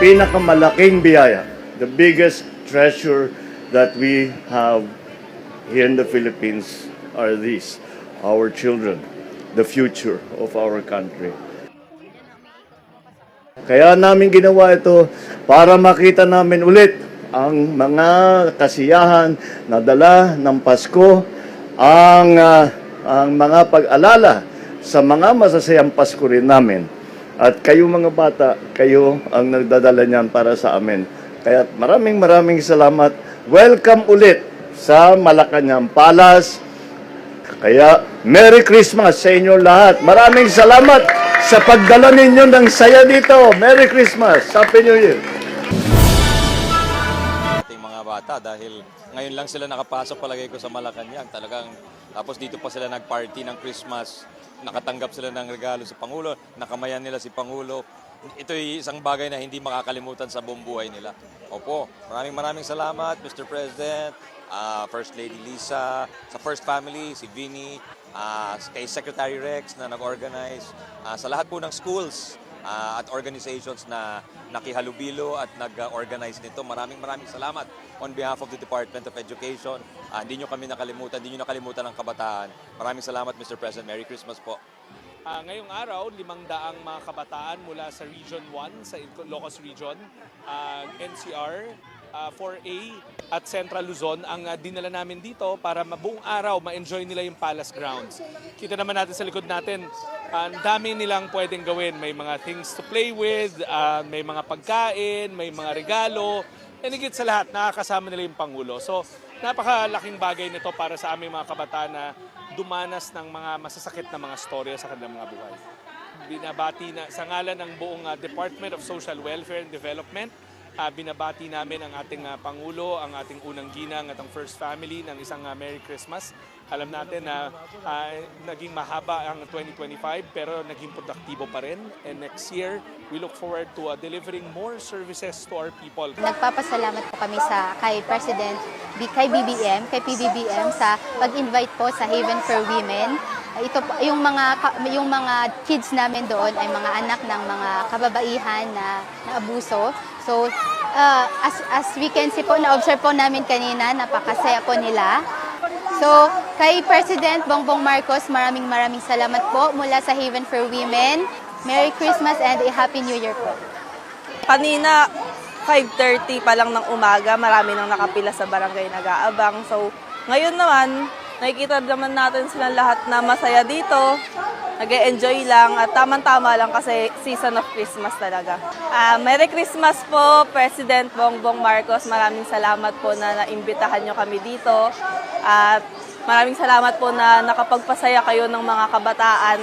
pinakamalaking biyaya, the biggest treasure that we have here in the Philippines are these, our children, the future of our country. Kaya namin ginawa ito para makita namin ulit ang mga kasiyahan na dala ng Pasko, ang mga pag-alala sa mga masasayang Pasko rin namin. At kayo mga bata, kayo ang nagdadala niyan para sa amin. Kaya maraming salamat. Welcome ulit sa Malacanang Palace. Kaya Merry Christmas sa inyo lahat. Maraming salamat sa pagdala ninyo ng saya dito. Merry Christmas. Happy New Year. Ating mga bata dahil ngayon lang sila nakapasok palagay ko sa Malacanang. Talagang tapos dito pa sila nagparty ng Christmas. Nakatanggap sila ng regalo sa Pangulo, nakamayan nila si Pangulo. Ito'y isang bagay na hindi makakalimutan sa buong buhay nila. Opo, maraming salamat Mr. President, First Lady Lisa, sa First Family, si Vinnie, kay Secretary Rex na nag-organize, sa lahat po ng schools at organizations na nakihalubilo at nag-organize nito. Maraming salamat on behalf of the Department of Education. Hindi nyo kami nakalimutan, hindi nyo nakalimutan ang kabataan. Maraming salamat Mr. President. Merry Christmas po. Ngayong araw, 500 mga kabataan mula sa Region 1, sa Ilocos Region, NCR, 4A at Central Luzon ang dinala namin dito para buong araw ma-enjoy nila yung Palace Grounds. Kita naman natin sa likod natin, ang dami nilang pwedeng gawin. May mga things to play with, may mga pagkain, may mga regalo, and higit sa lahat, nakakasama nila yung Pangulo. So, napakalaking bagay nito para sa aming mga kabataan na dumanas ng mga masasakit na mga storya sa kanilang mga buhay. Binabati na sa ngalan ng buong Department of Social Welfare and Development, binabati namin ang ating Pangulo, ang ating unang ginang at ang First Family ng isang Merry Christmas. Alam natin na naging mahaba ang 2025 pero naging produktibo pa rin. And next year, we look forward to delivering more services to our people. Nagpapasalamat po kami kay President, kay BBM, kay PBBM sa pag-invite po sa Haven for Women. Ito yung mga kids namin doon ay mga anak ng mga kababaihan na abuso. So as we can see po, na-observe po namin kanina, napakasaya po nila. So kay President Bongbong Marcos, maraming salamat po mula sa Haven for Women. Merry Christmas and a Happy New Year po. Kanina 5:30 pa lang ng umaga, marami nang nakapila sa barangay nag-aabang. So ngayon naman, nakikita naman natin silang lahat na masaya dito, nag-e-enjoy lang at tamang-tama lang kasi season of Christmas talaga. Merry Christmas po, President Bongbong Marcos. Maraming salamat po na naimbitahan nyo kami dito. At maraming salamat po na nakapagpasaya kayo ng mga kabataan,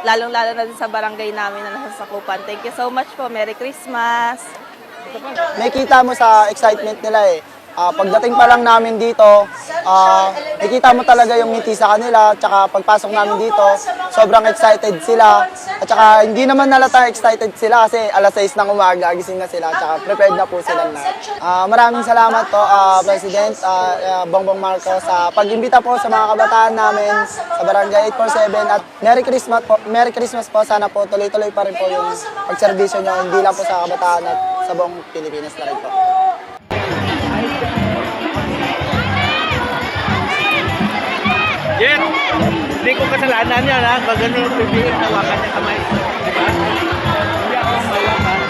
lalong-lalo na din sa barangay namin na nasasakupan. Thank you so much po. Merry Christmas! Nakikita mo sa excitement nila eh. Pagdating pa lang namin dito, nakikita mo talaga yung ngiti sa kanila, tsaka pagpasok namin dito, sobrang excited sila. At tsaka hindi naman nalata excited sila kasi alas 6 ng umaga, gising na sila, tsaka prepared na po sila na. Maraming salamat po, President Bongbong Marcos, sa pag-imbita po sa mga kabataan namin sa Barangay 847 at Merry Christmas po. Sana po tuloy-tuloy pa rin po yung pagserbisyo nyo, hindi lang po sa kabataan at sa buong Pilipinas na rin po. Jet, hindi ko kasalanan yan ha. Pag ganun pipiin, tawakan niya kamay. Diba? Hindi ako malaman.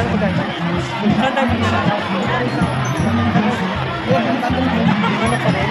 Saan mo tayo? Saan tayo magkita? Ano pa rin?